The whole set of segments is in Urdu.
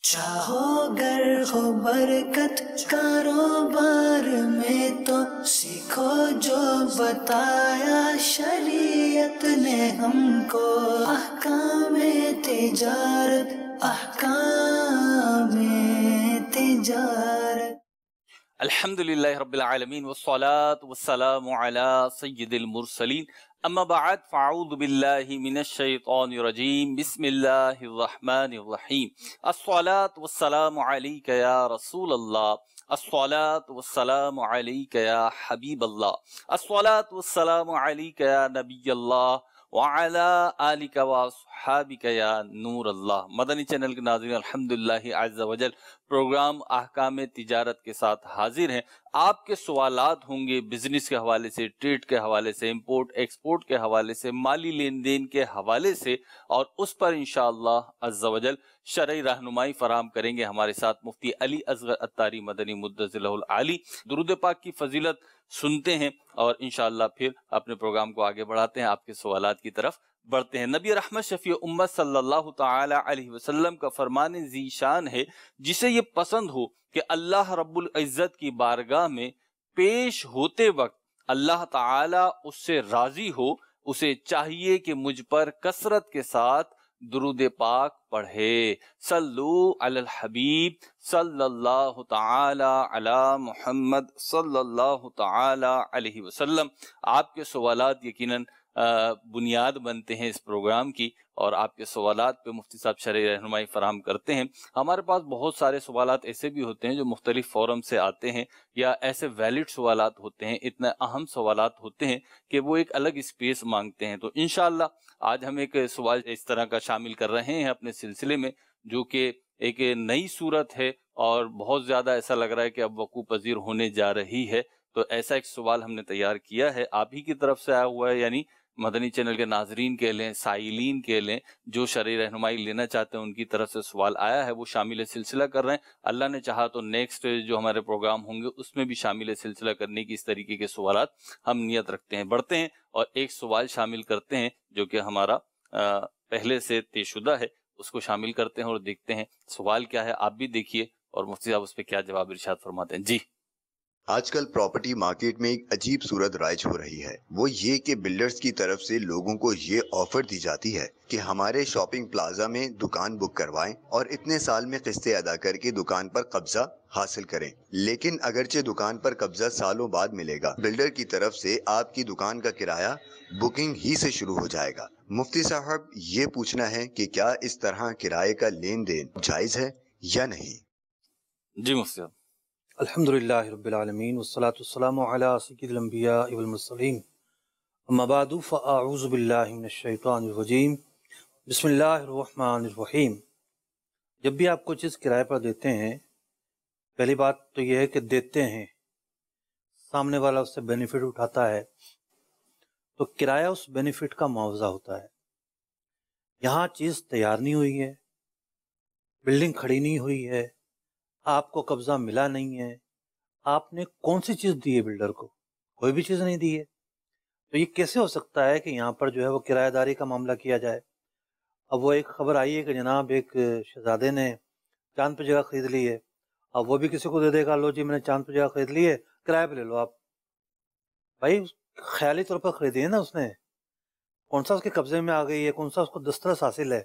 چاہو گر ہو برکت کاروبار میں تو سیکھو جو بتایا شریعت نے ہم کو، احکام تجارت، احکام تجارت۔ الحمدللہ رب العالمین والصلاة والسلام علی سید المرسلین، اما بعد فاعوذ باللہ من الشیطان الرجیم، بسم اللہ الرحمن الرحیم۔ الصلاة والسلام علیک یا رسول اللہ، الصلاة والسلام علیک یا حبیب اللہ، الصلاة والسلام علیک یا نبی اللہ وعلا آلک واصحابک یا نور اللہ۔ مدنی چینل کے ناظرین، الحمدللہ عز وجل پروگرام احکام تجارت کے ساتھ حاضر ہیں۔ آپ کے سوالات ہوں گے بزنس کے حوالے سے، ٹریڈ کے حوالے سے، امپورٹ ایکسپورٹ کے حوالے سے، مالی لین دین کے حوالے سے، اور اس پر انشاءاللہ عز وجل شرعی رہنمائی فراہم کریں گے ہمارے ساتھ مفتی علی اصغر عطاری مدنی مدظلہ العالی۔ درود پاک کی فضیلت سنتے ہیں اور انشاءاللہ پھر اپنے پروگرام کو آگے بڑھاتے ہیں، آپ کے سوالات کی طرف بڑھتے ہیں۔ نبی رحمت شفیع امت صلی اللہ تعالی علیہ وسلم کا فرمان ذی شان ہے، جسے یہ پسند ہو کہ اللہ رب العزت کی بارگاہ میں پیش ہوتے وقت اللہ تعالی اس سے راضی ہو، اسے چاہیے کہ مجھ پر کثرت کے ساتھ درود پاک پڑھے۔ صلو علی الحبیب صلی اللہ تعالی علی محمد صلی اللہ تعالی علیہ وسلم۔ آپ کے سوالات یقیناً بنیاد بنتے ہیں اس پروگرام کی، اور آپ کے سوالات پہ مفتی صاحب شرعی رہنمائی فراہم کرتے ہیں۔ ہمارے پاس بہت سارے سوالات ایسے بھی ہوتے ہیں جو مختلف فورم سے آتے ہیں، یا ایسے ویلڈ سوالات ہوتے ہیں، اتنے اہم سوالات ہوتے ہیں کہ وہ ایک الگ اسپیس مانگتے ہیں۔ تو انشاءاللہ آج ہم ایک سوال اس طرح کا شامل کر رہے ہیں اپنے سلسلے میں، جو کہ ایک نئی صورت ہے اور بہت زیادہ ایسا لگ رہا ہے کہ اب وقوع پذیر ہونے جا رہی ہے۔ تو ایسا ایک سوال ہم نے تیار کیا ہے، آپ ہی کی طرف سے آیا ہوا ہے، یعنی مدنی چینل کے ناظرین کے لیں، سائلین کے لیں، جو شرعی رہنمائی لینا چاہتے ہیں ان کی طرف سے سوال آیا ہے، وہ شامل سلسلہ کر رہے ہیں۔ اللہ نے چاہا تو نیکسٹ جو ہمارے پروگرام ہوں گے اس میں بھی شامل سلسلہ کرنے کی اس طریقے کے سوالات ہم نیت رکھتے ہیں۔ بڑھتے ہیں اور ایک سوال شامل کرتے ہیں جو کہ ہمارا پہلے سے طے شدہ ہے، اس کو شامل کرتے ہیں اور دیکھتے ہیں سوال کیا ہے۔ آپ بھی دیکھیے اور مفتی صاحب اس پہ کیا جواب ارشاد فرماتے ہیں۔ جی، آج کل پراپرٹی مارکیٹ میں ایک عجیب صورت رائج ہو رہی ہے، وہ یہ کہ بلڈرز کی طرف سے لوگوں کو یہ آفر دی جاتی ہے کہ ہمارے شاپنگ پلازا میں دکان بک کروائیں اور اتنے سال میں قسطیں ادا کر کے دکان پر قبضہ حاصل کریں۔ لیکن اگرچہ دکان پر قبضہ سالوں بعد ملے گا، بلڈر کی طرف سے آپ کی دکان کا کرایہ بکنگ ہی سے شروع ہو جائے گا۔ مفتی صاحب، یہ پوچھنا ہے کہ کیا اس طرح کرائے کا لین دین جائز ہے یا نہیں؟ جی مفتی صاحب۔ الحمدللہ رب العالمین والصلاة والسلام علی سید الانبیاء والمرسلین، اما بعد فاعوذ باللہ من الشیطان الرجیم، بسم اللہ الرحمن الرحیم۔ جب بھی آپ کو چیز کرائے پر دیتے ہیں، پہلی بات تو یہ ہے کہ دیتے ہیں، سامنے والا اس سے بینیفٹ اٹھاتا ہے، تو کرایہ اس بینیفٹ کا معاوضہ ہوتا ہے۔ یہاں چیز تیار نہیں ہوئی ہے، بلڈنگ کھڑی نہیں ہوئی ہے، آپ کو قبضہ ملا نہیں ہے، آپ نے کون سی چیز دی ہے بلڈر کو؟ کوئی بھی چیز نہیں دی ہے۔ تو یہ کیسے ہو سکتا ہے کہ یہاں پر جو ہے وہ کرایہ داری کا معاملہ کیا جائے؟ اب وہ ایک خبر آئی ہے کہ جناب ایک شہزادے نے چاند پہ جگہ خرید لی ہے، اب وہ بھی کسی کو دے دے گا، لو جی میں نے چاند پہ جگہ خرید لی ہے، کرایہ پہ لے لو آپ۔ بھائی خیالی طور پر خریدی ہے نا اس نے، کون سا اس کے قبضے میں آ گئی ہے، کون سا اس کو دسترس حاصل ہے؟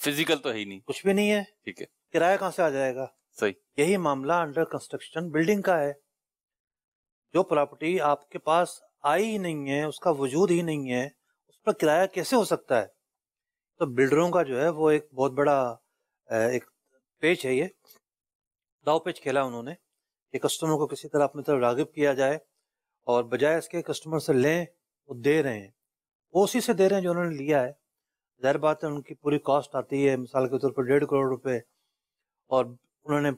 فزیکل تو ہے ہی نہیں، کچھ بھی نہیں ہے، ٹھیک ہے، کرایہ کہاں سے آ جائے گا؟ صحیح۔ یہی معاملہ انڈر کنسٹرکشن بلڈنگ کا ہے۔ جو پراپرٹی آپ کے پاس آئی ہی نہیں ہے، اس کا وجود ہی نہیں ہے، اس پر کرایہ کیسے ہو سکتا ہے؟ تو بلڈروں کا جو ہے وہ ایک بہت بڑا ایک پیچ ہے، یہ داؤ پیچ کھیلا انہوں نے کہ کسٹمر کو کسی طرح اپنی طرف راغب کیا جائے، اور بجائے اس کے کسٹمر سے لیں، وہ دے رہے ہیں، وہ اسی سے دے رہے ہیں جو انہوں نے لیا ہے۔ ظاہر بات ہے ان کی پوری کاسٹ آتی ہے مثال کے طور پر 1.5 کروڑ روپے، اور انہوں نے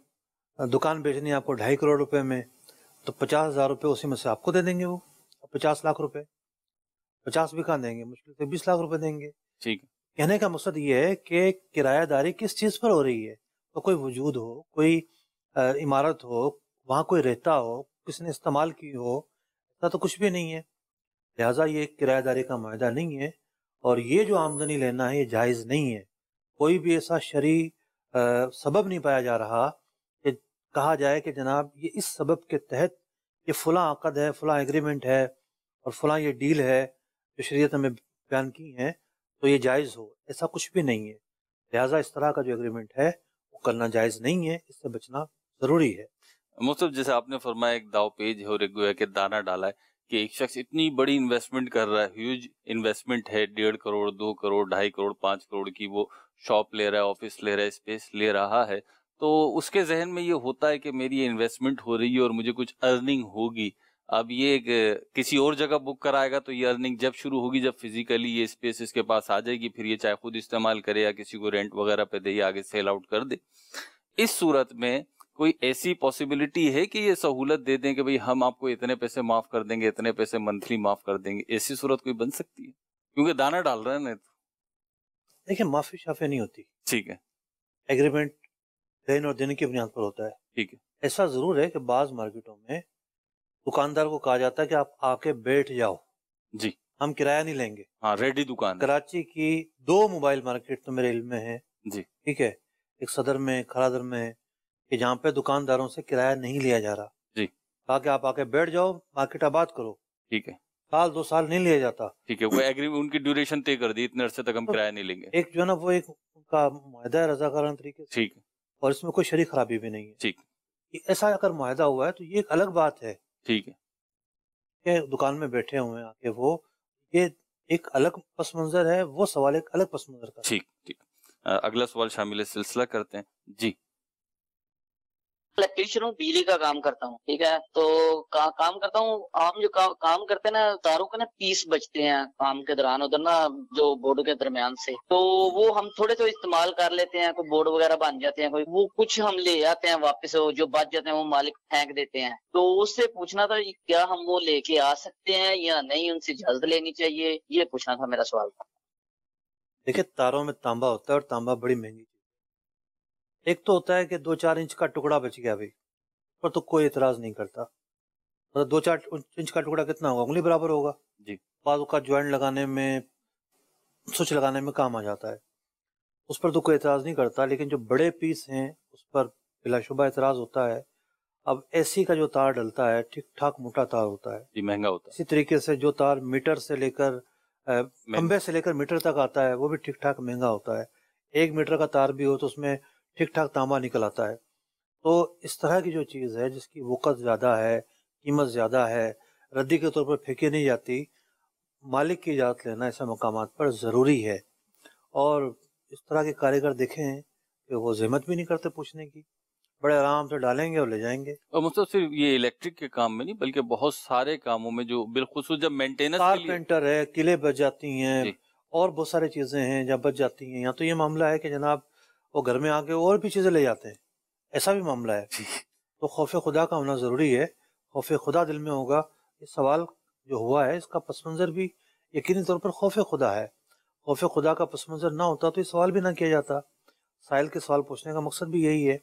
دکان بیچنی ہے آپ کو 2.5 کروڑ روپے میں، تو 50,000 روپے اسی میں سے آپ کو دے دیں گے، وہ 50 لاکھ روپے، 50 بھی کہاں دیں گے، مشکل سے 20 لاکھ روپے دیں گے۔ ٹھیک ہے، کہنے کا مقصد یہ ہے کہ کرایہ داری کس چیز پر ہو رہی ہے؟ تو کوئی وجود ہو، کوئی عمارت ہو، وہاں کوئی رہتا ہو، کسی نے استعمال کی ہو، ایسا تو کچھ بھی نہیں ہے، لہٰذا یہ کرایہ داری کا معاہدہ نہیں ہے، اور یہ جو آمدنی لینا ہے یہ جائز نہیں ہے۔ کوئی بھی ایسا شرعی سبب نہیں پایا جا رہا کہ کہا جائے کہ جناب یہ اس سبب کے تحت یہ فلاں عقد ہے، فلاں ایگریمنٹ ہے اور فلاں یہ ڈیل ہے جو شریعت میں بیان کی ہیں تو یہ جائز ہو، ایسا کچھ بھی نہیں ہے۔ لہٰذا اس طرح کا جو ایگریمنٹ ہے وہ کرنا جائز نہیں ہے، اس سے بچنا ضروری ہے۔ مصطفیٰ جیسے آپ نے فرمایا ایک داؤ پیج ہے اور ایک گویا کہ دانا ڈالا ہے کہ ایک شخص اتنی بڑی انویسٹمنٹ کر رہا ہے، ہیوج انویسٹمنٹ ہے، 1.5 کروڑ 2 کروڑ 2.5 کروڑ 5 کروڑ کی وہ شاپ لے رہا ہے، آفس لے رہا ہے، اسپیس لے رہا ہے، تو اس کے ذہن میں یہ ہوتا ہے کہ میری انویسٹمنٹ ہو رہی ہے اور مجھے کچھ ارننگ ہوگی۔ اب یہ کسی اور جگہ بک کرائے گا تو یہ ارننگ جب شروع ہوگی جب فزیکلی یہ اسپیس اس کے پاس آ جائے گی، پھر یہ چاہے خود استعمال کرے یا کسی کو رینٹ وغیرہ پہ دے یا آگے سیل آؤٹ کر دے۔ اس صورت میں کوئی ایسی پاسبلٹی ہے کہ یہ سہولت دے دیں کہ بھئی ہم آپ کو اتنے پیسے معاف کر دیں گے، اتنے پیسے منتھلی معاف کر دیں گے، ایسی صورت کوئی بن سکتی ہے؟ کیونکہ دانا ڈال رہے ہیں نا۔ دیکھیں معافی شافی نہیں ہوتی، ٹھیک ہے، ایگریمنٹ دین اور دینے کی بنیاد پر ہوتا ہے۔ ٹھیک ہے، ایسا ضرور ہے کہ بعض مارکیٹوں میں دکاندار کو کہا جاتا ہے کہ آپ آ کے بیٹھ جاؤ، جی ہم کرایہ نہیں لیں گے۔ ہاں، ریڈی دکان ہے۔ کراچی کی 2 موبائل مارکیٹ تو میرے علم میں ہے، جی ٹھیک ہے، ایک صدر میں، کھرادر میں ہے، کہ جہاں پہ دکانداروں سے کرایہ نہیں لیا جا رہا، جی کہا کہ آپ آ کے بیٹھ جاؤ، مارکیٹ آباد کرو، ٹھیک ہے، سال 2 سال نہیں لیا جاتا۔ ٹھیک ہے، وہ ان کی ڈیوریشن طے کر دی، اتنے عرصے تک ہم کرایہ نہیں لیں گے۔ ایک جو ہے نا وہ ایک ان کا معاہدہ ہے رضاکارانہ طریقے سے، ٹھیک ہے، اور اس میں کوئی شریک خرابی بھی نہیں ہے۔ ٹھیک ایسا اگر معاہدہ ہوا ہے تو یہ ایک الگ بات ہے ٹھیک ہے، کہ دکان میں بیٹھے ہوئے ہیں آ کے، وہ یہ ایک الگ پس منظر ہے، وہ سوال ایک الگ پس منظر کا۔ ٹھیک ٹھیک۔ اگلا سوال شامل سلسلہ کرتے ہیں۔ جی الیکٹریشین ہوں، بجلی کا کام کرتا ہوں، ٹھیک ہے، تو کام کرتا ہوں، ہم جو کام کرتے ہیں نا، تاروں کے نا پیس بچتے ہیں کام کے دوران ادھر نا جو بورڈ کے درمیان سے، تو وہ ہم تھوڑے تو استعمال کر لیتے ہیں، کوئی بورڈ وغیرہ بن جاتے ہیں، کوئی وہ کچھ ہم لے آتے ہیں واپس، جو بچ جاتے ہیں وہ مالک پھینک دیتے ہیں، تو اس سے پوچھنا تھا کیا ہم وہ لے کے آ سکتے ہیں یا نہیں، ان سے اجازت لینی چاہیے، یہ پوچھنا تھا، میرا سوال تھا۔ دیکھیں تاروں میں تانبا ہوتا ہے اور تانبا بڑی مہنگی چیز ہے۔ ایک تو ہوتا ہے کہ 2-4 انچ کا ٹکڑا بچ گیا بھائی، پر تو کوئی اعتراض نہیں کرتا، مطلب 2-4 انچ کا ٹکڑا کتنا ہوگا، انگلی برابر ہوگا، جی بعض اوقات جوائنٹ لگانے میں، سوئچ لگانے میں کام آ جاتا ہے، اس پر تو کوئی اعتراض نہیں کرتا، لیکن جو بڑے پیس ہیں اس پر بلا شبہ اعتراض ہوتا ہے۔ اب اے سی کا جو تار ڈلتا ہے ٹھیک ٹھاک موٹا تار ہوتا ہے، جی، مہنگا ہوتا اسی طریقے سے جو تار میٹر سے لے کر کھمبے سے لے کر میٹر تک آتا ہے وہ بھی ٹھیک ٹھاک مہنگا ہوتا ہے۔ 1 میٹر کا تار بھی ہو تو اس میں ٹھیک ٹھاک تانبا نکل آتا ہے۔ تو اس طرح کی جو چیز ہے جس کی وقت زیادہ ہے، قیمت زیادہ ہے، ردی کے طور پر پھینکی نہیں جاتی، مالک کی اجازت لینا ایسے مقامات پر ضروری ہے۔ اور اس طرح کے کاریگر دیکھیں کہ وہ زحمت بھی نہیں کرتے پوچھنے کی، بڑے آرام سے ڈالیں گے اور لے جائیں گے۔ اور مطلب صرف یہ الیکٹرک کے کام میں نہیں بلکہ بہت سارے کاموں میں جو بالخصوص جب مینٹیننس کے لیے، کارپینٹر ہے، قلعے بچ جاتی ہیں، جی اور بہت سارے چیزیں ہیں جب بچ جاتی ہیں۔ یا تو یہ معاملہ ہے کہ جناب وہ گھر میں آ کے اور بھی چیزیں لے جاتے ہیں، ایسا بھی معاملہ ہے۔ تو خوف خدا کا ہونا ضروری ہے، خوف خدا دل میں ہوگا۔ یہ سوال جو ہوا ہے اس کا پس منظر بھی یقینی طور پر خوف خدا ہے۔ خوف خدا کا پس منظر نہ ہوتا تو یہ سوال بھی نہ کیا جاتا۔ سائل کے سوال پوچھنے کا مقصد بھی یہی ہے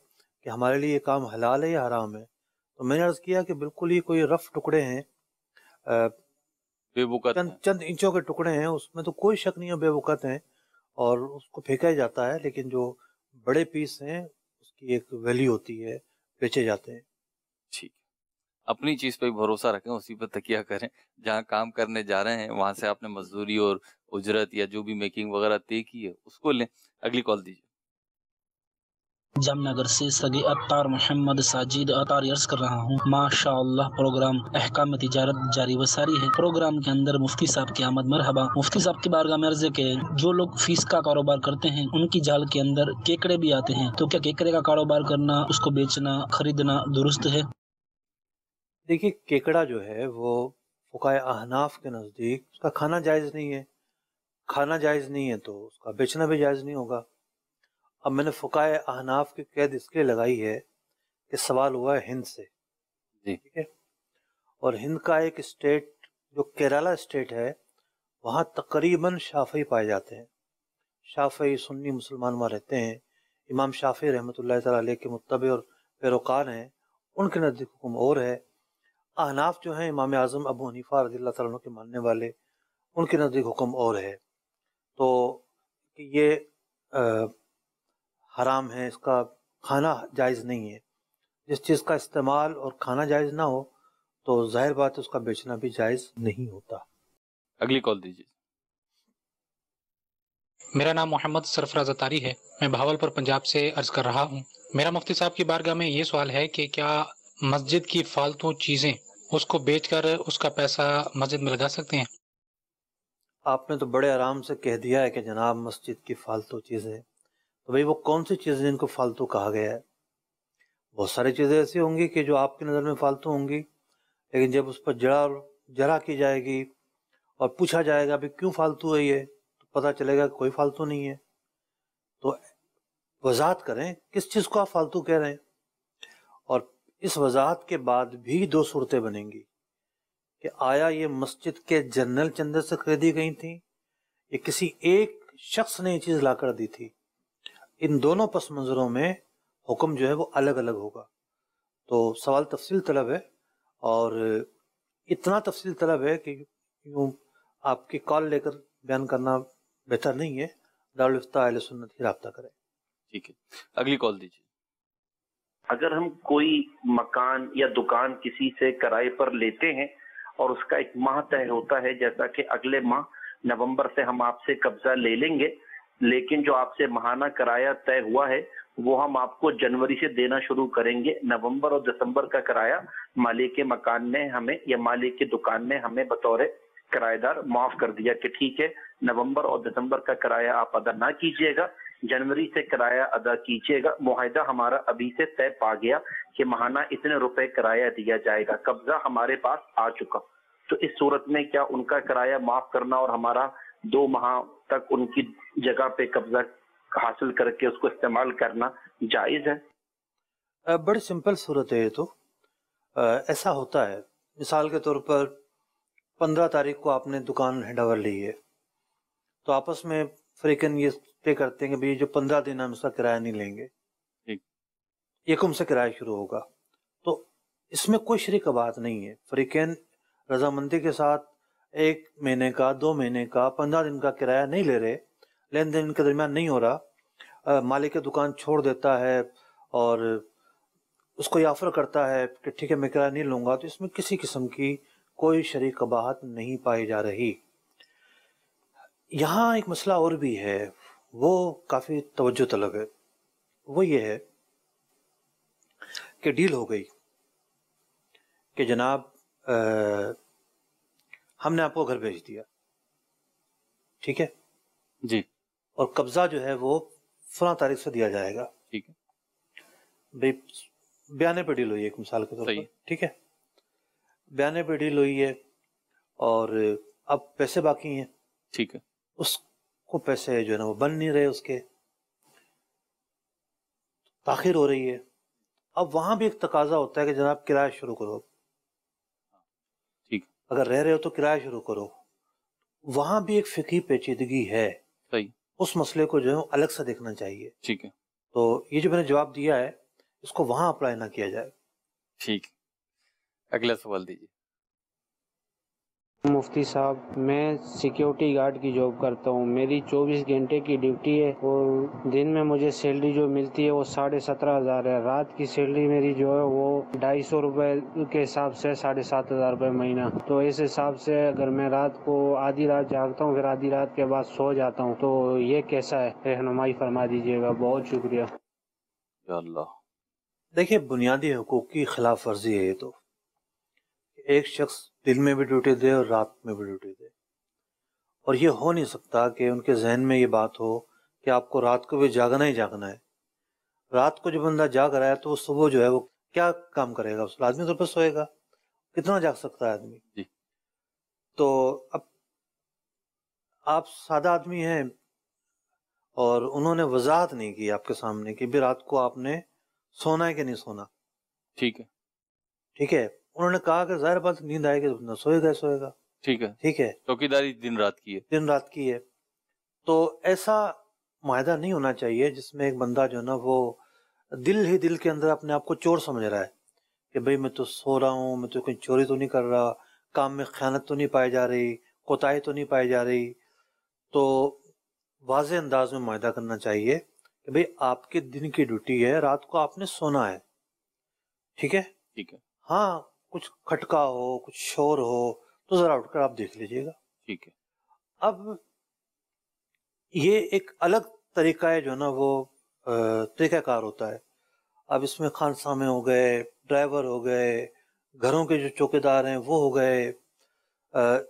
کہ ہمارے لیے یہ کام حلال ہے یا حرام ہے۔ تو میں نے عرض کیا کہ بالکل ہی کوئی رف ٹکڑے ہیں، بے وقت چند انچوں کے ٹکڑے ہیں، اس میں تو کوئی شک نہیں ہے بے وقت ہیں اور اس کو پھینکا ہی جاتا ہے، لیکن جو بڑے پیس ہیں اس کی ایک ویلیو ہوتی ہے، بیچے جاتے ہیں۔ ٹھیک ہے، اپنی چیز پہ بھروسہ رکھیں، اسی پہ تکیہ کریں۔ جہاں کام کرنے جا رہے ہیں وہاں سے آپ نے مزدوری اور اجرت یا جو بھی میکنگ وغیرہ طے کی ہے اس کو لیں۔ اگلی کال دیجیے۔ جام نگر سے سگی اطار محمد ساجد اطار عرض کر رہا ہوں۔ ماشاء اللہ پروگرام احکام تجارت جاری و ساری ہے۔ پروگرام کے اندر مفتی صاحب کی آمد مرحبا۔ مفتی صاحب کی بارگاہ میں عرض ہے کہ جو لوگ فیس کا کاروبار کرتے ہیں ان کی جال کے اندر کیکڑے بھی آتے ہیں، تو کیا کیکڑے کا کاروبار کرنا، اس کو بیچنا، خریدنا درست ہے؟ دیکھیے کیکڑا جو ہے وہ فقہائے احناف کے نزدیک اس کا کھانا جائز نہیں ہے، کھانا جائز نہیں ہے تو اس کا بیچنا بھی جائز نہیں ہوگا۔ اب میں نے فقہائے احناف کی قید اس لیے لگائی ہے کہ سوال ہوا ہے ہند سے، جی ٹھیک ہے، اور ہند کا ایک اسٹیٹ جو کیرالہ اسٹیٹ ہے وہاں تقریباً شافعی پائے جاتے ہیں، شافعی سنی مسلمان وہاں رہتے ہیں۔ امام شافعی رحمۃ اللہ تعالیٰ علیہ کے متبع اور پیروکار ہیں، ان کے نزدیک حکم اور ہے۔ احناف جو ہیں امام اعظم ابو حنیفہ رضی اللہ تعالیٰ عنہ کے ماننے والے، ان کے نزدیک حکم اور ہے۔ تو یہ حرام ہے، اس کا کھانا جائز نہیں ہے. جس چیز کا استعمال اور کھانا جائز نہ ہو تو ظاہر بات ہے اس کا بیچنا بھی جائز نہیں ہوتا. اگلی کال دیجیے. میرا نام محمد سرفراز اتاری ہے، میں بہاولپور پنجاب سے عرض کر رہا ہوں. میرا مفتی صاحب کی بارگاہ میں یہ سوال ہے کہ کیا مسجد کی فالتو چیزیں اس کو بیچ کر اس کا پیسہ مسجد میں لگا سکتے ہیں؟ آپ نے تو بڑے آرام سے کہہ دیا ہے کہ جناب مسجد کی فالتو چیزیں، تو بھئی وہ کون سی چیزیں جن کو فالتو کہا گیا ہے؟ بہت ساری چیزیں ایسی ہوں گی کہ جو آپ کی نظر میں فالتو ہوں گی، لیکن جب اس پر جرا کی جائے گی اور پوچھا جائے گا بھی کیوں فالتو ہے یہ، تو پتہ چلے گا کہ کوئی فالتو نہیں ہے. تو وضاحت کریں کس چیز کو آپ فالتو کہہ رہے ہیں. اور اس وضاحت کے بعد بھی دو صورتیں بنیں گی کہ آیا یہ مسجد کے جنرل چندے سے خریدی گئی تھیں یا کسی ایک شخص نے یہ چیز لا کر دی تھی. ان دونوں پس منظروں میں حکم جو ہے وہ الگ الگ ہوگا. تو سوال تفصیل طلب ہے، اور اتنا تفصیل طلب ہے کہ یوں آپ کی کال لے کر بیان کرنا بہتر نہیں ہے. دارالفتہ اہل سنت ہی رابطہ کریں. ٹھیک ہے، اگلی کال دیجیے. اگر ہم کوئی مکان یا دکان کسی سے کرائے پر لیتے ہیں اور اس کا ایک ماہ طے ہوتا ہے، جیسا کہ اگلے ماہ نومبر سے ہم آپ سے قبضہ لے لیں گے، لیکن جو آپ سے ماہانہ کرایہ طے ہوا ہے وہ ہم آپ کو جنوری سے دینا شروع کریں گے. نومبر اور دسمبر کا کرایہ مالک مکان نے ہمیں یا مالک کی دکان نے ہمیں بطور کرایہ دار معاف کر دیا کہ ٹھیک ہے نومبر اور دسمبر کا کرایہ آپ ادا نہ کیجیے گا، جنوری سے کرایہ ادا کیجیے گا. معاہدہ ہمارا ابھی سے طے پا گیا کہ ماہانہ اتنے روپے کرایہ دیا جائے گا، قبضہ ہمارے پاس آ چکا. تو اس صورت میں کیا ان کا کرایہ معاف کرنا اور ہمارا 2 ماہ تک ان کی جگہ پہ قبضہ حاصل کر کے اس کو استعمال کرنا جائز ہے؟ بڑی سمپل صورت ہے یہ تو. ایسا ہوتا ہے، مثال کے طور پر 15 تاریخ کو آپ نے دکان ہینڈ اوور لی ہے، تو آپس میں فریقین یہ طے کرتے ہیں کہ بھئی جو 15 دن ہم اس کا کرایہ نہیں لیں گے، یکم سے کرایہ شروع ہوگا. تو اس میں کوئی شریک بات نہیں ہے. فریقین رضامندی کے ساتھ 1 مہینے کا، 2 مہینے کا، 15 دن کا کرایہ نہیں لے رہے، لین دین ان کے درمیان نہیں ہو رہا. مالک دکان چھوڑ دیتا ہے اور اس کو یہ آفر کرتا ہے کہ ٹھیک ہے میں کرایہ نہیں لوں گا، تو اس میں کسی قسم کی کوئی شریک قباحت نہیں پائی جا رہی. یہاں ایک مسئلہ اور بھی ہے، وہ کافی توجہ طلب ہے. وہ یہ ہے کہ ڈیل ہو گئی کہ جناب ہم نے آپ کو گھر بھیج دیا، ٹھیک ہے جی، اور قبضہ جو ہے وہ فلاں تاریخ سے دیا جائے گا. ٹھیک ہے، بھئی بیانے پہ ڈیل ہوئی ہے ایک مثال کے طور پر، ٹھیک ہے، بیانے پہ ڈیل ہوئی ہے اور اب پیسے باقی ہیں، ٹھیک ہے، اس کو پیسے جو ہے نا وہ بن نہیں رہے، اس کے تاخیر ہو رہی ہے. اب وہاں بھی ایک تقاضا ہوتا ہے کہ جناب کرایہ شروع کرو، ٹھیک، اگر رہ رہے ہو تو کرایہ شروع کرو. وہاں بھی ایک فقہی پیچیدگی ہے، صحیح، اس مسئلے کو جو ہے الگ سے دیکھنا چاہیے. ٹھیک ہے، تو یہ جو میں نے جواب دیا ہے اس کو وہاں اپلائی نہ کیا جائے. ٹھیک. اگلا سوال دیجیے. مفتی صاحب، میں سیکیورٹی گارڈ کی جاب کرتا ہوں. میری 24 گھنٹے کی ڈیوٹی ہے اور دن میں مجھے سیلری جو ملتی ہے وہ 17,500 ہے. رات کی سیلری میری جو ہے وہ 250 روپے کے حساب سے 7,500 روپے مہینہ. تو اس حساب سے اگر میں رات کو آدھی رات جاگتا ہوں پھر آدھی رات کے بعد سو جاتا ہوں تو یہ کیسا ہے؟ رہنمائی فرما دیجیے گا، بہت شکریہ. یا اللہ، دیکھیے بنیادی حقوق کی خلاف ورزی ہے یہ تو. ایک شخص دن میں بھی ڈیوٹی دے اور رات میں بھی ڈیوٹی دے، اور یہ ہو نہیں سکتا کہ ان کے ذہن میں یہ بات ہو کہ آپ کو رات کو بھی جاگنا ہی جاگنا ہے. رات کو جو بندہ جاگ رہا ہے تو وہ صبح جو ہے وہ کیا کام کرے گا؟ اس لازمی طور پر سوئے گا. کتنا جاگ سکتا ہے آدمی؟ جی. تو اب آپ سادہ آدمی ہیں اور انہوں نے وضاحت نہیں کی آپ کے سامنے کہ بھی رات کو آپ نے سونا ہے کہ نہیں سونا. ٹھیک ہے، ٹھیک ہے، انہوں نے کہا کہ ظاہر بات نیند آئے گی تو سوئے گا سوئے گا. ٹھیک ہے، ٹھیک ہے، چوکیداری دن رات کی ہے، دن رات کی ہے. تو ایسا معاہدہ نہیں ہونا چاہیے جس میں ایک بندہ جو ہے نا وہ دل ہی دل کے اندر اپنے آپ کو چور سمجھ رہا ہے کہ بھئی میں تو سو رہا ہوں، میں تو کوئی چوری تو نہیں کر رہا، کام میں خیانت تو نہیں پائی جا رہی، کوتاہی تو نہیں پائی جا رہی. تو واضح انداز میں معاہدہ کرنا چاہیے کہ بھئی آپ کے دن کی ڈیوٹی ہے، رات کو آپ نے سونا ہے، ٹھیک ہے، ٹھیک ہے، ہاں کچھ کھٹکا ہو، کچھ شور ہو تو ذرا اٹھ کر آپ دیکھ لیجئے گا. ٹھیک ہے. اب یہ ایک الگ طریقہ ہے جو نا وہ طریقہ کار ہوتا ہے. اب اس میں خانسامے ہو گئے، ڈرائیور ہو گئے، گھروں کے جو چوکیدار ہیں وہ ہو گئے،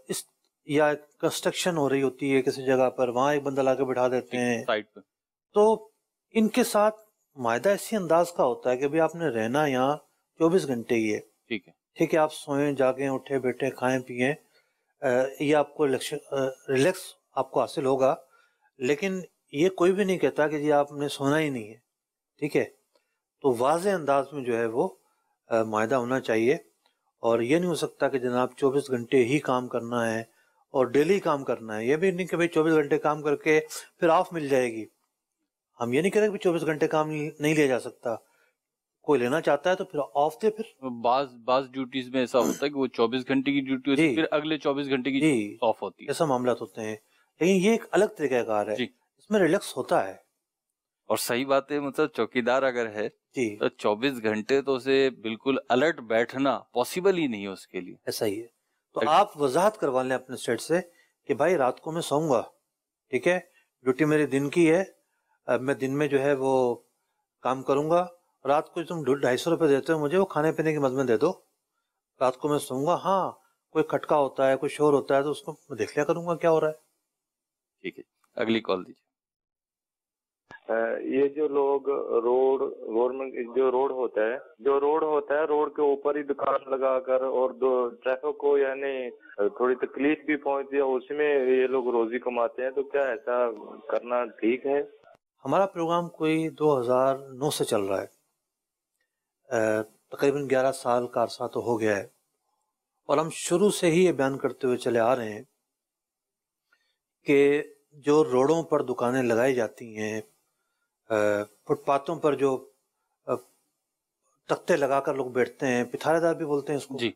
اس یا کنسٹرکشن ہو رہی ہوتی ہے کسی جگہ پر، وہاں ایک بندہ لا کے بٹھا دیتے ہیں. سائٹ پہ تو ان کے ساتھ معاہدہ اسی انداز کا ہوتا ہے کہ بھئی آپ نے رہنا یہاں 24 گھنٹے ہی ہے. ٹھیک ہے، ٹھیک ہے، آپ سوئیں، جاگیں، اٹھیں، بیٹھیں، کھائیں، پئیں، یہ آپ کو ریلیکس آپ کو حاصل ہوگا. لیکن یہ کوئی بھی نہیں کہتا کہ جی آپ نے سونا ہی نہیں ہے. ٹھیک ہے، تو واضح انداز میں جو ہے وہ معاہدہ ہونا چاہیے. اور یہ نہیں ہو سکتا کہ جناب 24 گھنٹے ہی کام کرنا ہے اور ڈیلی کام کرنا ہے. یہ بھی نہیں کہ بھئی 24 گھنٹے کام کر کے پھر آف مل جائے گی. ہم یہ نہیں کہتے کہ 24 گھنٹے کام نہیں لیا جا سکتا. کوئی لینا چاہتا ہے تو پھر آف دے. پھر بعض ڈیوٹیز میں ایسا ہوتا ہے کہ وہ 24 گھنٹے کی ڈیوٹی ہوتی ہے، پھر اگلے 24 گھنٹے کی آف ہوتی ہے. ایسا معاملات ہوتے ہیں، لیکن یہ ایک الگ طریقہ کار ہے، اس میں ریلیکس ہوتا ہے. اور صحیح بات ہے، مطلب چوکیدار اگر ہے تو 24 گھنٹے تو اسے بالکل الرٹ بیٹھنا پاسبل ہی نہیں ہے اس کے لیے. ایسا ہی ہے. تو آپ وضاحت کروا لیں اپنے سیٹ سے کہ بھائی رات کو میں سوؤں گا، ٹھیک ہے، ڈیوٹی میری دن کی ہے، میں دن میں جو ہے وہ کام کروں گا. رات کو تم 250 روپے دیتے ہو مجھے، وہ کھانے پینے کی مد میں دے دو. رات کو میں سوؤں گا، ہاں کوئی کھٹکا ہوتا ہے، کوئی شور ہوتا ہے تو اس کو میں دیکھ لیا کروں گا کیا ہو رہا ہے. ٹھیک ہے، اگلی کال دیجیے. یہ جو لوگ گورنمنٹ جو روڈ ہوتا ہے روڈ کے اوپر ہی دکان لگا کر اور ٹریفک کو یعنی تھوڑی تکلیف بھی پہنچتی ہے، اس میں یہ لوگ روزی کماتے ہیں، تو کیا ایسا کرنا ٹھیک ہے؟ ہمارا پروگرام کوئی 2009 سے چل رہا ہے، تقریباً 11 سال کا عرصہ تو ہو گیا ہے. اور ہم شروع سے ہی یہ بیان کرتے ہوئے چلے آ رہے ہیں کہ جو روڈوں پر دکانیں لگائی جاتی ہیں، فٹ پاتھوں پر جو تختے لگا کر لوگ بیٹھتے ہیں، پتھارے دار بھی بولتے ہیں اس کو، جی،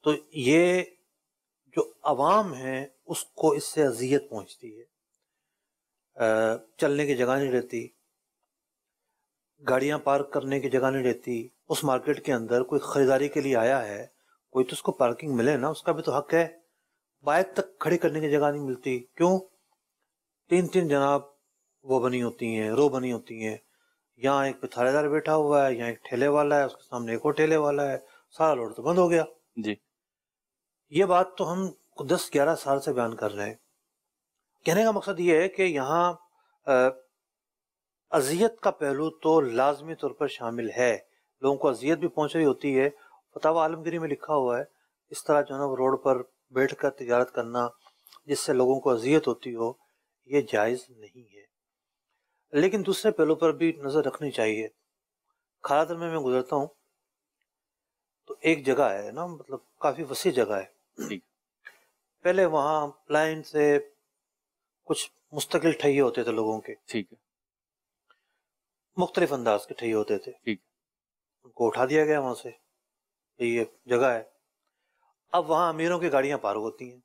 تو یہ جو عوام ہے اس کو اس سے اذیت پہنچتی ہے. چلنے کی جگہ نہیں رہتی، گاڑیاں پارک کرنے کی جگہ نہیں رہتی. اس مارکیٹ کے اندر کوئی خریداری کے لیے آیا ہے، کوئی تو اس کو پارکنگ ملے نا، اس کا بھی تو حق ہے. بائک تک کھڑی کرنے کی جگہ نہیں ملتی. کیوں؟ 3 جناب وہ بنی ہوتی ہیں، رو بنی ہوتی ہیں. یہاں ایک پتھارے دار بیٹھا ہوا ہے، یہاں ایک ٹھیلے والا ہے، اس کے سامنے ایک اور ٹھیلے والا ہے، سارا روڈ تو بند ہو گیا. جی، یہ بات تو ہم 10-11 سال سے بیان کر رہے ہیں. کہنے کا مقصد یہ ہے کہ یہاں اذیت کا پہلو تو لازمی طور پر شامل ہے. لوگوں کو اذیت بھی پہنچ رہی ہوتی ہے. فتاوی عالمگیری میں لکھا ہوا ہے اس طرح جو ہے نا وہ روڈ پر بیٹھ کر تجارت کرنا جس سے لوگوں کو اذیت ہوتی ہو، یہ جائز نہیں ہے. لیکن دوسرے پہلو پر بھی نظر رکھنی چاہیے. کھارا میں گزرتا ہوں تو ایک جگہ ہے نا، مطلب کافی وسیع جگہ ہے. پہلے وہاں لائن سے کچھ مستقل ٹھیے ہوتے تھے لوگوں کے، ٹھیک ہے، مختلف انداز کے ٹھیے ہوتے تھے. ٹھیک، ان کو اٹھا دیا گیا وہاں سے، یہ جگہ ہے. اب وہاں امیروں کی گاڑیاں پارک ہوتی ہیں.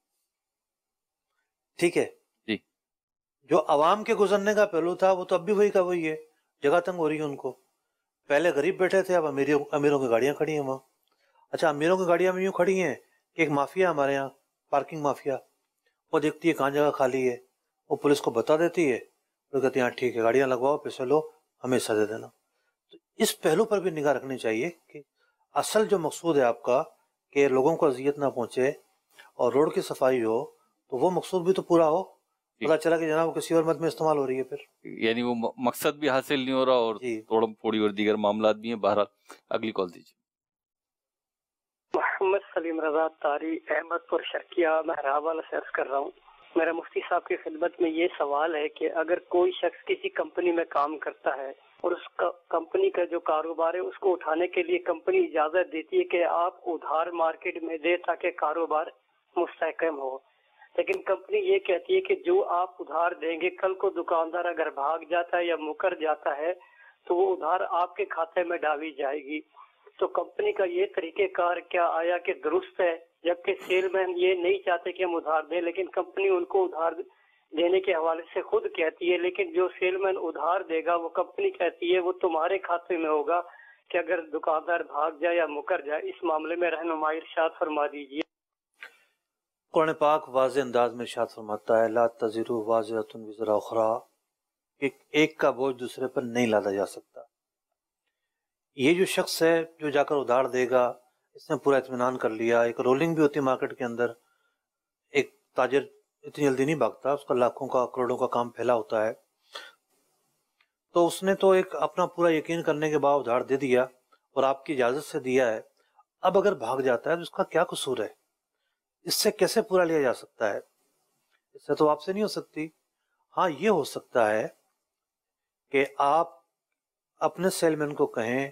ٹھیک ہے، جی، جو عوام کے گزرنے کا پہلو تھا وہ تو اب بھی وہی کا وہی ہے. جگہ تنگ ہو رہی ہے ان کو. پہلے غریب بیٹھے تھے، اب امیروں کی گاڑیاں کھڑی ہیں وہاں. اچھا، امیروں کی گاڑیاں میں یوں کھڑی ہیں کہ ایک مافیا ہمارے یہاں، پارکنگ مافیا، وہ دیکھتی ہے کہاں جگہ خالی ہے، وہ پولیس کو بتا دیتی ہے، وہ کہتے ہیں ٹھیک ہے گاڑیاں لگواؤ، پیسے لو، ہمیں حصہ دے دینا. تو اس پہلو پر بھی نگاہ رکھنی چاہیے کہ اصل جو مقصود ہے آپ کا کہ لوگوں کو اذیت نہ پہنچے اور روڈ کی صفائی ہو، تو وہ مقصود بھی تو پورا ہو. پتا چلا کہ جناب وہ کسی اور مد میں استعمال ہو رہی ہے، پھر یعنی وہ مقصد بھی حاصل نہیں ہو رہا اور توڑ پھوڑی اور دیگر معاملات بھی ہیں. بہرحال اگلی کال دیجیے. محمد سلیم رضا تاری، احمد پور شرقیہ، محراب والا سے عرض کر رہا ہوں. میرا مفتی صاحب کی خدمت میں یہ سوال ہے کہ اگر کوئی شخص کسی کمپنی میں کام کرتا ہے اور اس کمپنی کا جو کاروبار ہے اس کو اٹھانے کے لیے کمپنی اجازت دیتی ہے کہ آپ ادھار مارکیٹ میں دے تاکہ کاروبار مستحکم ہو، لیکن کمپنی یہ کہتی ہے کہ جو آپ ادھار دیں گے کل کو دکاندار اگر بھاگ جاتا ہے یا مکر جاتا ہے تو وہ ادھار آپ کے کھاتے میں ڈالی جائے گی. تو کمپنی کا یہ طریقہ کار کیا آیا کہ درست ہے؟ جبکہ سیل مین یہ نہیں چاہتے کہ ہم ادھار دیں، لیکن کمپنی ان کو ادھار دینے کے حوالے سے خود کہتی ہے، لیکن جو سیل مین ادھار دے گا وہ کمپنی کہتی ہے وہ تمہارے کھاتے میں ہوگا کہ اگر دکاندار بھاگ جائے یا مکر جائے۔ اس معاملے میں رہنمائی ارشاد فرما دیجیے۔ قرآن پاک واضح انداز میں ارشاد فرماتا ہے لا تزر وازرۃ وزر اخری، کہ ایک کا بوجھ دوسرے پر نہیں لادا جا سکتا۔ یہ جو شخص ہے جو جا کر ادھار دے گا، اس نے پورا اطمینان کر لیا، ایک رولنگ بھی ہوتی ہے مارکیٹ کے اندر، ایک تاجر اتنی جلدی نہیں بھاگتا، اس کا لاکھوں کا کروڑوں کا کام پھیلا ہوتا ہے، تو اس نے تو ایک اپنا پورا یقین کرنے کے بعد ادھار دے دیا اور آپ کی اجازت سے دیا ہے۔ اب اگر بھاگ جاتا ہے تو اس کا کیا قصور ہے؟ اس سے کیسے پورا لیا جا سکتا ہے؟ اس سے تو آپ سے نہیں ہو سکتی۔ ہاں یہ ہو سکتا ہے کہ آپ اپنے سیل مین کو کہیں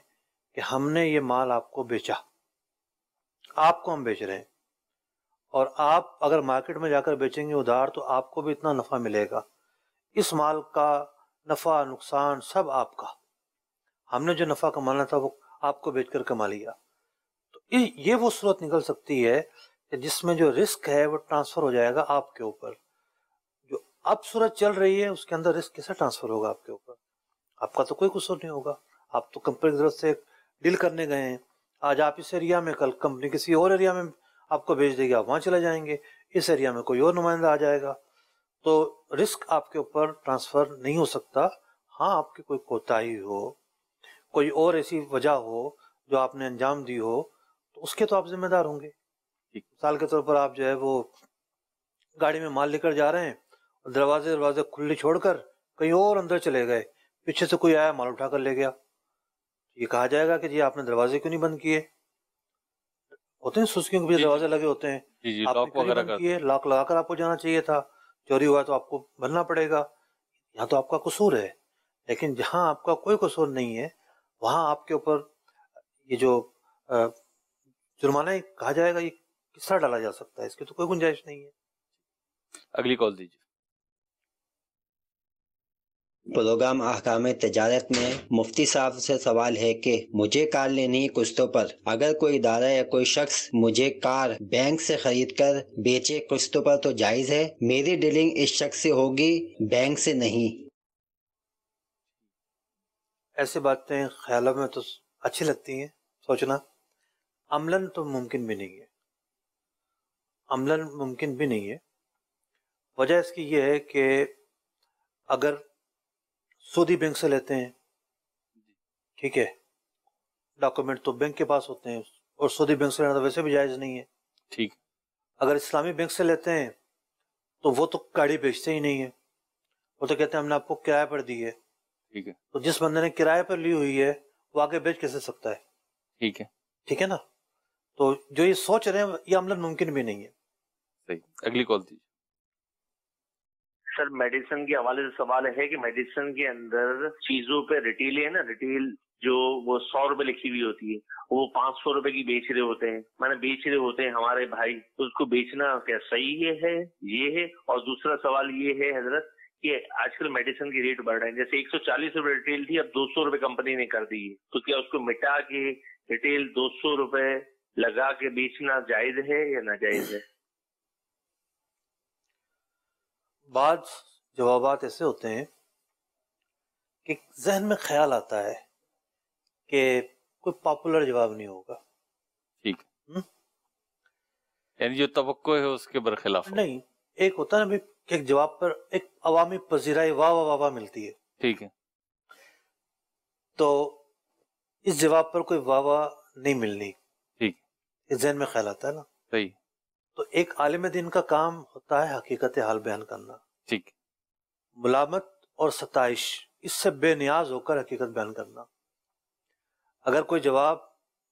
کہ ہم نے یہ مال آپ کو بیچا، آپ کو ہم بیچ رہے ہیں، اور آپ اگر مارکیٹ میں جا کر بیچیں گے ادھار تو آپ کو بھی اتنا نفع ملے گا، اس مال کا نفع نقصان سب آپ کا، ہم نے جو نفع کمانا تھا وہ آپ کو بیچ کر کما لیا۔ تو یہ وہ صورت نکل سکتی ہے کہ جس میں جو رسک ہے وہ ٹرانسفر ہو جائے گا آپ کے اوپر۔ جو اب صورت چل رہی ہے اس کے اندر رسک کیسے ٹرانسفر ہوگا آپ کے اوپر؟ آپ کا تو کوئی قصور نہیں ہوگا، آپ تو کمپنی کی طرف سے ڈیل کرنے گئے ہیں، آج آپ اس ایریا میں، کل کمپنی کسی اور ایریا میں آپ کو بھیج دے گی، آپ وہاں چلے جائیں گے، اس ایریا میں کوئی اور نمائندہ آ جائے گا، تو رسک آپ کے اوپر ٹرانسفر نہیں ہو سکتا۔ ہاں آپ کی کوئی کوتاہی ہو، کوئی اور ایسی وجہ ہو جو آپ نے انجام دی ہو تو اس کے تو آپ ذمہ دار ہوں گے۔ مثال کے طور پر آپ جو ہے وہ گاڑی میں مال لے کر جا رہے ہیں اور دروازے کھلے چھوڑ کر کہیں اور اندر چلے گئے، پیچھے سے کوئی آیا مال اٹھا کر لے گیا، یہ کہا جائے گا کہ جی آپ نے دروازے کیوں نہیں بند کیے؟ ہوتے ہیں سوسکیوں کے بھی دروازے لگے ہوتے ہیں، آپ نے کیوں نہیں بند کیے؟ لاک لگا کر آپ کو جانا چاہیے تھا، چوری ہوا تو آپ کو بننا پڑے گا۔ یہاں تو آپ کا قصور ہے، لیکن جہاں آپ کا کوئی قصور نہیں ہے وہاں آپ کے اوپر یہ جو جرمانہ کہا جائے گا، یہ کس طرح ڈالا جا سکتا ہے؟ اس کی تو کوئی گنجائش نہیں ہے۔ اگلی کال دیجیے۔ پروگرام احکام تجارت میں مفتی صاحب سے سوال ہے کہ مجھے کار لینی ہے قسطوں پر، اگر کوئی ادارہ یا کوئی شخص مجھے کار بینک سے خرید کر بیچے قسطوں پر تو جائز ہے؟ میری ڈیلنگ اس شخص سے ہوگی، بینک سے نہیں۔ ایسی باتیں خیالوں میں تو اچھی لگتی ہیں سوچنا، عملاً تو ممکن بھی نہیں ہے، عملاً ممکن بھی نہیں ہے۔ وجہ اس کی یہ ہے کہ اگر سودی بینک سے لیتے ہیں، ٹھیک ہے، ڈاکومنٹ تو بینک کے پاس ہوتے ہیں، اور سودی بینک سے لینا تو ویسے بھی جائز نہیں ہے، ٹھیک۔ اگر اسلامی بینک سے لیتے ہیں تو وہ تو گاڑی بیچتے ہی نہیں ہے، وہ تو کہتے ہیں ہم نے آپ کو کرایہ پر دی ہے، ٹھیک ہے، تو جس بندے نے کرایہ پر لی ہوئی ہے وہ آگے بیچ کیسے سکتا ہے؟ ٹھیک ہے، ٹھیک ہے نا؟ تو جو یہ سوچ رہے ہیں یہ عملاً ممکن بھی نہیں ہے۔ صحیح، اگلی کال دیجیے۔ سر میڈیسن کے حوالے سے سوال ہے کہ میڈیسن کے اندر چیزوں پہ ریٹیل ہے نا، ریٹیل جو وہ 100 روپے لکھی ہوئی ہوتی ہے وہ 500 روپے کی بیچ رہے ہوتے ہیں، بیچ رہے ہوتے ہیں ہمارے بھائی، تو اس کو بیچنا کیا صحیح ہے؟ یہ ہے۔ اور دوسرا سوال یہ ہے حضرت کہ آج کل میڈیسن کی ریٹ بڑھ رہے ہیں، جیسے 140 روپے ریٹیل تھی اب 200 روپے کمپنی نے کر دی ہے، تو کیا اس کو مٹا کے ریٹیل 200 روپے لگا کے بیچنا جائز ہے یا ناجائز ہے؟ بعض جوابات ایسے ہوتے ہیں کہ ذہن میں خیال آتا ہے کہ کوئی پاپولر جواب نہیں ہوگا، ٹھیک، یعنی جو توقع ہے اس کے برخلاف نہیں، ایک ہوتا ہے نا کہ ایک جواب پر ایک عوامی پذیرائی واہ واہ واہ ملتی ہے، ٹھیک ہے، تو اس جواب پر کوئی واہ واہ نہیں ملنی، ٹھیک، اس ذہن میں خیال آتا ہے نا۔ صحیح، تو ایک عالم دین کا کام ہوتا ہے حقیقت حال بیان کرنا، ٹھیک، ملامت اور ستائش اس سے بے نیاز ہو کر حقیقت بیان کرنا۔ اگر کوئی جواب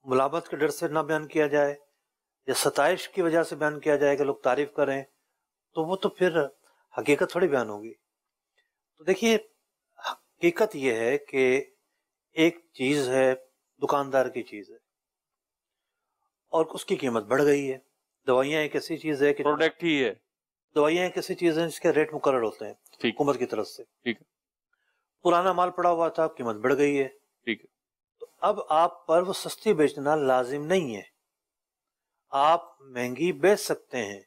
ملامت کے ڈر سے نہ بیان کیا جائے یا ستائش کی وجہ سے بیان کیا جائے کہ لوگ تعریف کریں تو وہ تو پھر حقیقت تھوڑی بیان ہوگی۔ تو دیکھیے حقیقت یہ ہے کہ ایک چیز ہے، دکاندار کی چیز ہے اور اس کی قیمت بڑھ گئی ہے۔ دوائیاں ایک ایسی چیز ہے کہ پروڈکٹ ہی ہے، دوائیاں ایک ایسی چیز ہیں جس کے ریٹ مقرر ہوتے ہیں حکومت کی طرف سے، ٹھیک ہے، پرانا مال پڑا ہوا تھا، قیمت بڑھ گئی ہے، ٹھیک ہے، تو اب آپ پر وہ سستی بیچنا لازم نہیں ہے، آپ مہنگی بیچ سکتے ہیں،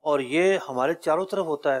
اور یہ ہمارے چاروں طرف ہوتا ہے۔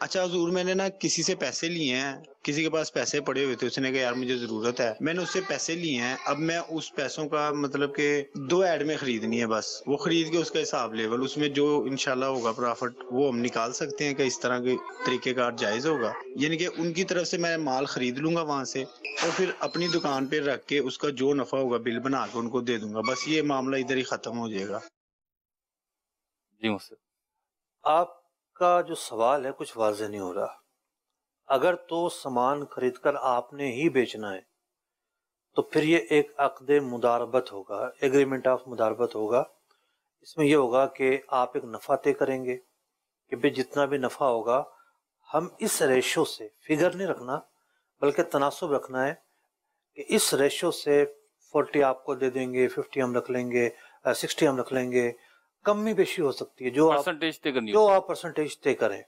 اچھا حضور، میں نے نا کسی سے پیسے لیے ہیں، کسی کے پاس پیسے پڑے ہوئے تھے، اس نے کہا یار مجھے ضرورت ہے، میں نے اس سے پیسے لیے ہیں. اب میں اس پیسوں کا مطلب کہ 2 ایڈ میں خریدنی ہے، بس وہ خرید کے اس کا حساب لیول، اس میں جو انشاءاللہ ہوگا پرافٹ وہ ہم نکال سکتے ہیں کہ اس طرح کے طریقہ کار جائز ہوگا؟ یعنی کہ ان کی طرف سے میں مال خرید لوں گا وہاں سے اور پھر اپنی دکان پہ رکھ کے اس کا جو نفع ہوگا بل بنا کے ان کو دے دوں گا، بس یہ معاملہ ادھر ہی ختم ہو جائے گا. جی مفتی، آپ کا جو سوال ہے کچھ واضح نہیں ہو رہا. اگر تو سامان خرید کر آپ نے ہی بیچنا ہے تو پھر یہ ایک عقد مداربت ہوگا، ایگریمنٹ آف مداربت ہوگا. اس میں یہ ہوگا کہ آپ ایک نفع طے کریں گے کہ بھئی جتنا بھی نفع ہوگا ہم اس ریشو سے، فگر نہیں رکھنا بلکہ تناسب رکھنا ہے کہ اس ریشو سے 40 آپ کو دے دیں گے، 50 ہم رکھ لیں گے، 60 ہم رکھ لیں گے. کمی بیشی ہو سکتی ہے، جو آپ پرسنٹیج طے کریں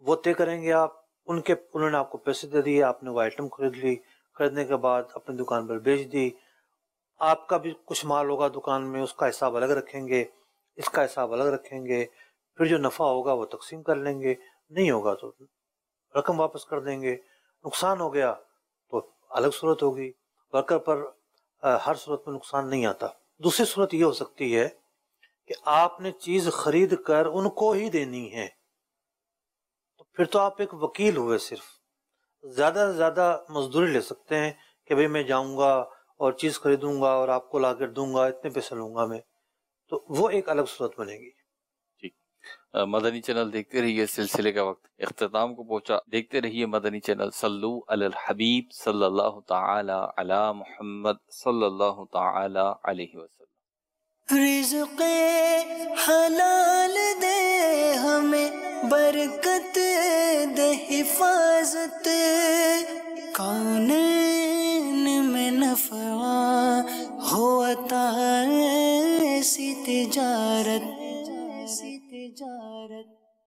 وہ طے کریں گے. آپ انہوں نے آپ کو پیسے دے دیے، آپ نے وہ آئٹم خرید لی، خریدنے کے بعد اپنی دکان پر بیچ دی. آپ کا بھی کچھ مال ہوگا دکان میں، اس کا حساب الگ رکھیں گے، اس کا حساب الگ رکھیں گے. پھر جو نفع ہوگا وہ تقسیم کر لیں گے، نہیں ہوگا تو رقم واپس کر دیں گے. نقصان ہو گیا تو الگ صورت ہوگی. ورکر پر ہر صورت میں نقصان نہیں آتا. دوسری صورت یہ ہو سکتی ہے کہ آپ نے چیز خرید کر ان کو ہی دینی ہے، تو پھر تو آپ ایک وکیل ہوئے، صرف زیادہ سے زیادہ مزدوری لے سکتے ہیں کہ بھئی میں جاؤں گا اور چیز خریدوں گا اور آپ کو لا کر دوں گا، اتنے پیسے لوں گا میں، تو وہ ایک الگ صورت بنے گی. مدنی چینل دیکھتے رہیے، سلسلے کا وقت اختتام کو پہنچا. دیکھتے رہیے مدنی چینل. صلو علی الحبیب صلی اللہ تعالی علی محمد صلی اللہ تعالی علیہ وسلم. رزق حلال دے ہمیں، برکت دے حفاظت، کونین میں نفع ہو عطا ایسی تجارت.